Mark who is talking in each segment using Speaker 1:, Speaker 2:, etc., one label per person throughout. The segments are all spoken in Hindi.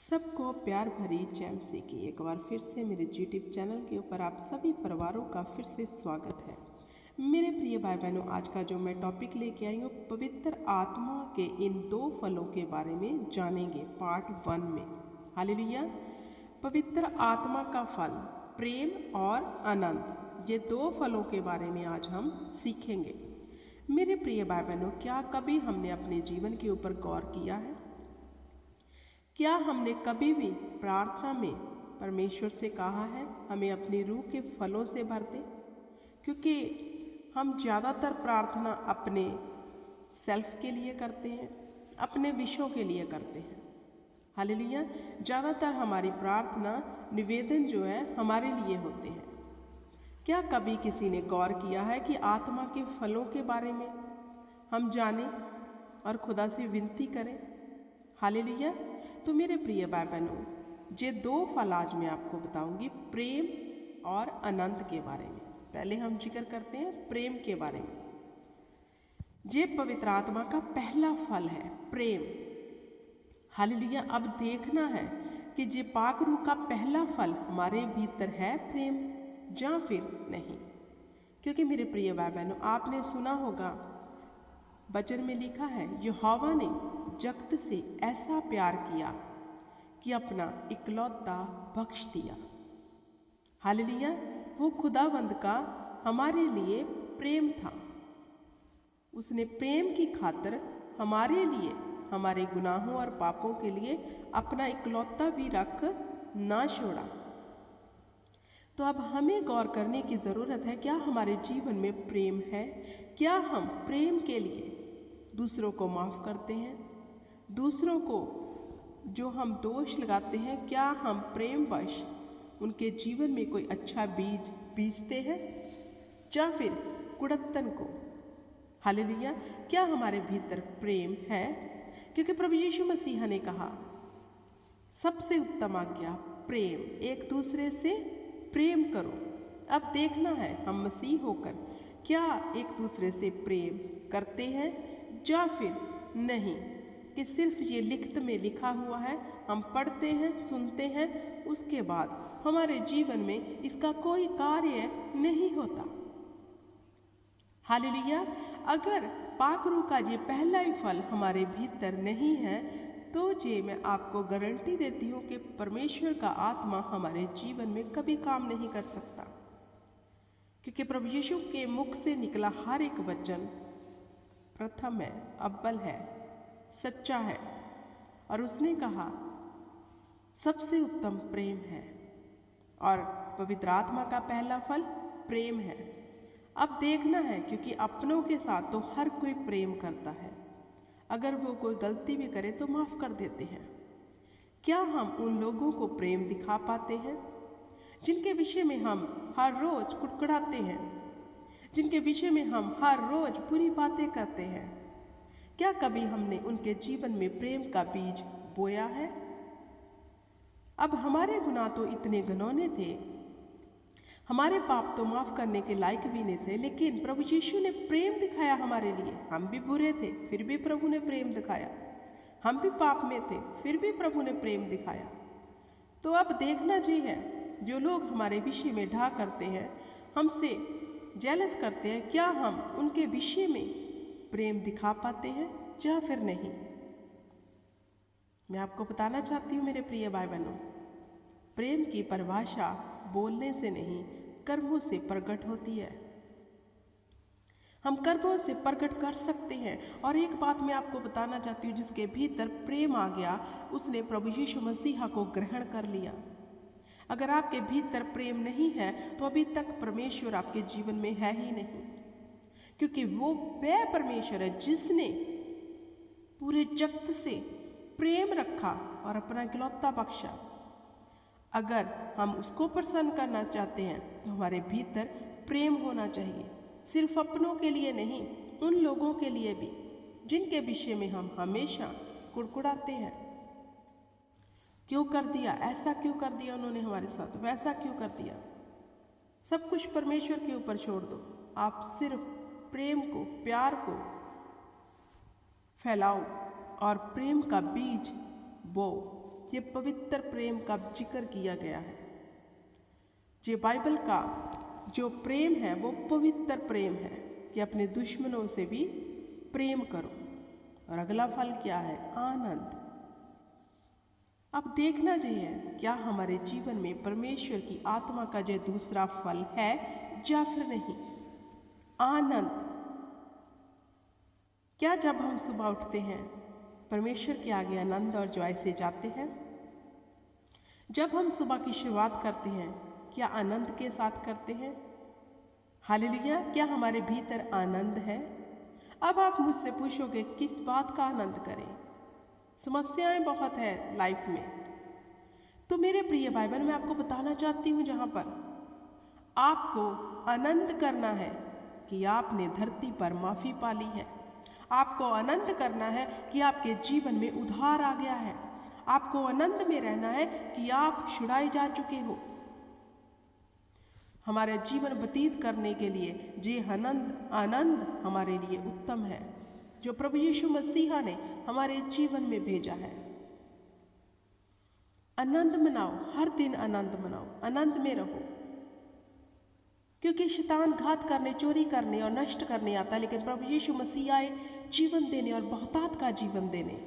Speaker 1: सबको प्यार भरी जैम सी की एक बार फिर से मेरे यूट्यूब चैनल के ऊपर आप सभी परिवारों का फिर से स्वागत है। मेरे प्रिय भाई बहनों, आज का जो मैं टॉपिक लेके आई हूँ पवित्र आत्मा के इन दो फलों के बारे में जानेंगे पार्ट 1 में। हालेलुया। पवित्र आत्मा का फल प्रेम और आनंद, ये दो फलों के बारे में आज हम सीखेंगे। मेरे प्रिय भाई बहनों, क्या कभी हमने अपने जीवन के ऊपर गौर किया है? क्या हमने कभी भी प्रार्थना में परमेश्वर से कहा है हमें अपनी रूह के फलों से भर दे? क्योंकि हम ज़्यादातर प्रार्थना अपने सेल्फ के लिए करते हैं, अपने विषयों के लिए करते हैं। हालेलुया। ज़्यादातर हमारी प्रार्थना निवेदन जो है हमारे लिए होते हैं। क्या कभी किसी ने गौर किया है कि आत्मा के फलों के बारे में हम जानें और खुदा से विनती करें? हालेलुया। तो मेरे प्रिय भाई बहनों, ये दो फल आज मैं आपको बताऊंगी प्रेम और आनंद के बारे में। पहले हम जिक्र करते हैं प्रेम के बारे में। ये पवित्र आत्मा का पहला फल है प्रेम। हालेलुया। अब देखना है कि ये पाक रूह का पहला फल हमारे भीतर है प्रेम या फिर नहीं। क्योंकि मेरे प्रिय भाई बहनों, आपने सुना होगा वचन में लिखा है यहोवा ने जगत से ऐसा प्यार किया कि अपना इकलौता बख्श दिया। हालेलुया। वो खुदावंद का हमारे लिए प्रेम था। उसने प्रेम की खातिर हमारे लिए हमारे गुनाहों और पापों के लिए अपना इकलौता भी रख ना छोड़ा। तो अब हमें गौर करने की ज़रूरत है, क्या हमारे जीवन में प्रेम है? क्या हम प्रेम के लिए दूसरों को माफ़ करते हैं? दूसरों को जो हम दोष लगाते हैं, क्या हम प्रेमवश उनके जीवन में कोई अच्छा बीज बीजते हैं या फिर कुड़त्तन को? हालेलुया। क्या हमारे भीतर प्रेम है? क्योंकि प्रभु यीशु मसीह ने कहा सबसे उत्तम आज्ञा प्रेम, एक दूसरे से प्रेम करो। अब देखना है हम मसीह होकर क्या एक दूसरे से प्रेम करते हैं या फिर नहीं, कि सिर्फ ये लिखत में लिखा हुआ है, हम पढ़ते हैं सुनते हैं, उसके बाद हमारे जीवन में इसका कोई कार्य नहीं होता। हालेलुया। अगर पाक रूह का ये पहला ही फल हमारे भीतर नहीं है तो ये मैं आपको गारंटी देती हूँ कि परमेश्वर का आत्मा हमारे जीवन में कभी काम नहीं कर सकता। क्योंकि प्रभु यीशु के मुख से निकला हर एक वचन प्रथम है, अव्वल है, सच्चा है, और उसने कहा सबसे उत्तम प्रेम है और पवित्र आत्मा का पहला फल प्रेम है। अब देखना है, क्योंकि अपनों के साथ तो हर कोई प्रेम करता है, अगर वो कोई गलती भी करे तो माफ़ कर देते हैं। क्या हम उन लोगों को प्रेम दिखा पाते हैं जिनके विषय में हम हर रोज़ कुड़कुड़ाते हैं, जिनके विषय में हम हर रोज़ बुरी बातें करते हैं? क्या कभी हमने उनके जीवन में प्रेम का बीज बोया है? अब हमारे गुनाह तो इतने घिनौने थे, हमारे पाप तो माफ़ करने के लायक भी नहीं थे, लेकिन प्रभु यीशु ने प्रेम दिखाया हमारे लिए। हम भी बुरे थे फिर भी प्रभु ने प्रेम दिखाया, हम भी पाप में थे फिर भी प्रभु ने प्रेम दिखाया। तो अब देखना चाहिए, जो लोग हमारे विषय में ढा करते हैं, हमसे जेलस करते हैं, क्या हम उनके विषय में प्रेम दिखा पाते हैं या फिर नहीं? मैं आपको बताना चाहती हूँ मेरे प्रिय भाई बहनों, प्रेम की परिभाषा बोलने से नहीं कर्मों से प्रकट होती है। हम कर्मों से प्रकट कर सकते हैं। और एक बात मैं आपको बताना चाहती हूँ, जिसके भीतर प्रेम आ गया उसने प्रभु यीशु मसीह को ग्रहण कर लिया। अगर आपके भीतर प्रेम नहीं है तो अभी तक परमेश्वर आपके जीवन में है ही नहीं, क्योंकि वो वह परमेश्वर है जिसने पूरे जगत से प्रेम रखा और अपना इकलौता बख्शा। अगर हम उसको प्रसन्न करना चाहते हैं तो हमारे भीतर प्रेम होना चाहिए, सिर्फ अपनों के लिए नहीं, उन लोगों के लिए भी जिनके विषय में हम हमेशा कुड़कुड़ाते हैं। क्यों कर दिया, ऐसा क्यों कर दिया उन्होंने हमारे साथ, वैसा क्यों कर दिया? सब कुछ परमेश्वर के ऊपर छोड़ दो। आप सिर्फ प्रेम को, प्यार को फैलाओ और प्रेम का बीज बो। ये पवित्र प्रेम का जिक्र किया गया है। ये बाइबल का जो प्रेम है वो पवित्र प्रेम है कि अपने दुश्मनों से भी प्रेम करो। और अगला फल क्या है? आनंद। अब देखना चाहिए क्या हमारे जीवन में परमेश्वर की आत्मा का जो दूसरा फल है या फिर नहीं। आनंद। क्या जब हम सुबह उठते हैं परमेश्वर के आगे आनंद और जॉय से जाते हैं? जब हम सुबह की शुरुआत करते हैं क्या आनंद के साथ करते हैं? हालेलुया। क्या हमारे भीतर आनंद है? अब आप मुझसे पूछोगे किस बात का आनंद करें? समस्याएं बहुत है लाइफ में। तो मेरे प्रिय भाई बहन, मैं आपको बताना चाहती हूँ जहाँ पर आपको आनंद करना है कि आपने धरती पर माफ़ी पा ली है। आपको आनंद करना है कि आपके जीवन में उद्धार आ गया है। आपको आनंद में रहना है कि आप छुड़ाए जा चुके हो। हमारे जीवन व्यतीत करने के लिए जे आनंद हमारे लिए उत्तम है जो प्रभु यीशु मसीहा ने हमारे जीवन में भेजा है। आनंद मनाओ, हर दिन आनंद मनाओ, आनंद में रहो, क्योंकि शैतान घात करने, चोरी करने और नष्ट करने आता है, लेकिन प्रभु यीशु मसीह आए जीवन देने और बहुतायत का जीवन देने,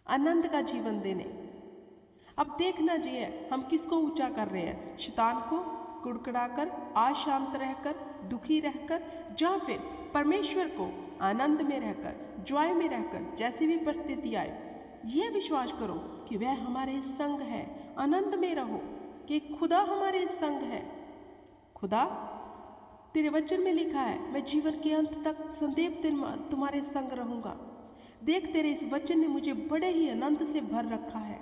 Speaker 1: आनंद का जीवन देने। अब देखना चाहिए हम किसको ऊंचा कर रहे हैं, शैतान को कुड़कुड़ाकर, अशांत रहकर, दुखी रहकर, या फिर परमेश्वर को आनंद में रहकर, जॉय में रहकर, जैसी भी परिस्थिति आए यह विश्वास करो कि वह हमारे संग है। आनंद में रहो कि खुदा हमारे संग है। खुदा, तेरे वचन में लिखा है मैं जीवन के अंत तक सदैव तुम्हारे संग रहूंगा। देख, तेरे इस वचन ने मुझे बड़े ही आनंद से भर रखा है।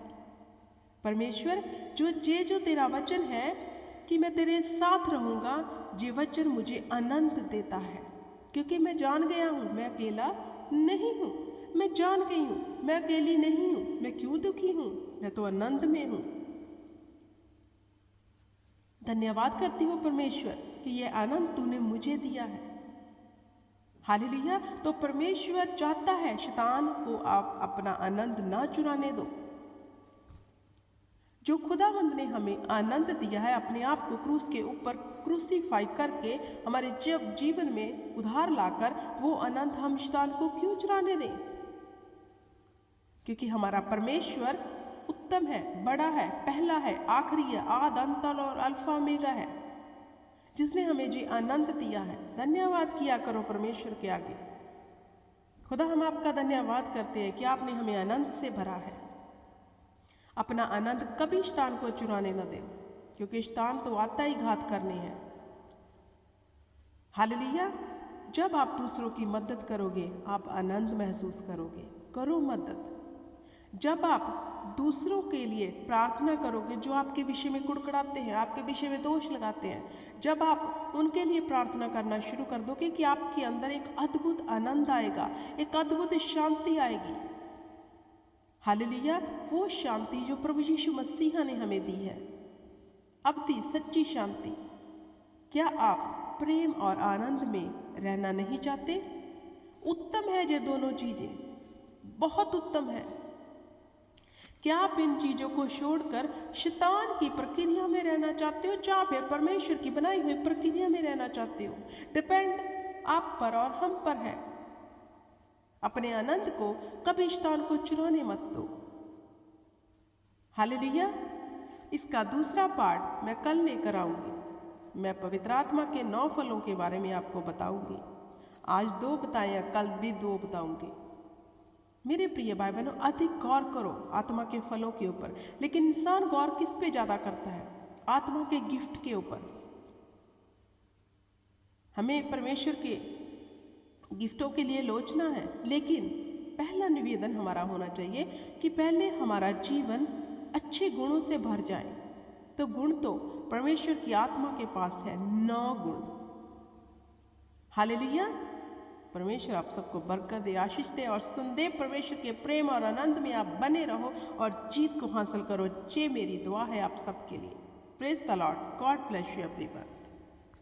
Speaker 1: परमेश्वर, जो तेरा वचन है कि मैं तेरे साथ रहूंगा, ये वचन मुझे आनंद देता है, क्योंकि मैं जान गया हूँ मैं अकेला नहीं हूँ। मैं जान गई हूँ मैं अकेली नहीं हूँ। मैं क्यों दुखी हूँ? मैं तो आनंद में हूँ। धन्यवाद करती हूँ परमेश्वर कि यह आनंद तूने मुझे दिया है। हालेलुया। तो परमेश्वर चाहता है शैतान को आप अपना आनंद ना चुराने दो। जो खुदावंद ने हमें आनंद दिया है, अपने आप को क्रूस के ऊपर क्रूसीफाई करके हमारे जीवन में उधार लाकर, वो आनंद हम शैतान को क्यों चुराने दें? क्योंकि हमारा परमेश्वर उत्तम है, बड़ा है, पहला है, आखिरी है, आद अंत और अल्फा ओमेगा है, जिसने हमें जी आनंद दिया है। धन्यवाद किया करो परमेश्वर के आगे। खुदा, हम आपका धन्यवाद करते हैं कि आपने हमें आनंद से भरा है। अपना आनंद कभी शैतान को चुराने न दें, क्योंकि शैतान तो आता ही घात करने हैं। हालेलुया। जब आप दूसरों की मदद करोगे आप आनंद महसूस करोगे। करो मदद। जब आप दूसरों के लिए प्रार्थना करोगे जो आपके विषय में कुड़कुड़ाते हैं, आपके विषय में दोष लगाते हैं, जब आप उनके लिए प्रार्थना करना शुरू कर दोगे कि आपके अंदर एक अद्भुत आनंद आएगा, एक अद्भुत शांति आएगी। हालेलुया। वो शांति जो प्रभु यीशु मसीहा ने हमें दी है, अब्दी सच्ची शांति। क्या आप प्रेम और आनंद में रहना नहीं चाहते? उत्तम है ये दोनों चीजें, बहुत उत्तम है। क्या आप इन चीजों को छोड़कर शैतान की प्रक्रिया में रहना चाहते हो या फिर परमेश्वर की बनाई हुई प्रक्रिया में रहना चाहते हो? डिपेंड आप पर और हम पर है। अपने आनंद को कभी शैतान को चुराने मत दो। हालेलुया। इसका दूसरा पार्ट मैं कल लेकर आऊंगी। मैं पवित्र आत्मा के 9 फलों के बारे में आपको बताऊंगी। आज 2 बताए, कल भी 2 बताऊंगी। मेरे प्रिय भाई बहनों, अधिक गौर करो आत्मा के फलों के ऊपर। लेकिन इंसान गौर किस पे ज्यादा करता है? आत्मा के गिफ्ट के ऊपर। हमें परमेश्वर के गिफ्टों के लिए लोचना है, लेकिन पहला निवेदन हमारा होना चाहिए कि पहले हमारा जीवन अच्छे गुणों से भर जाए। तो गुण तो परमेश्वर की आत्मा के पास है, 9 गुण। हालेलुया। परमेश्वर आप सबको बरकत दे, आशीष दे और संदेव परमेश्वर के प्रेम और आनंद में आप बने रहो और जीत को हासिल करो। ये मेरी दुआ है आप सबके लिए। Praise the Lord. God bless you everyone.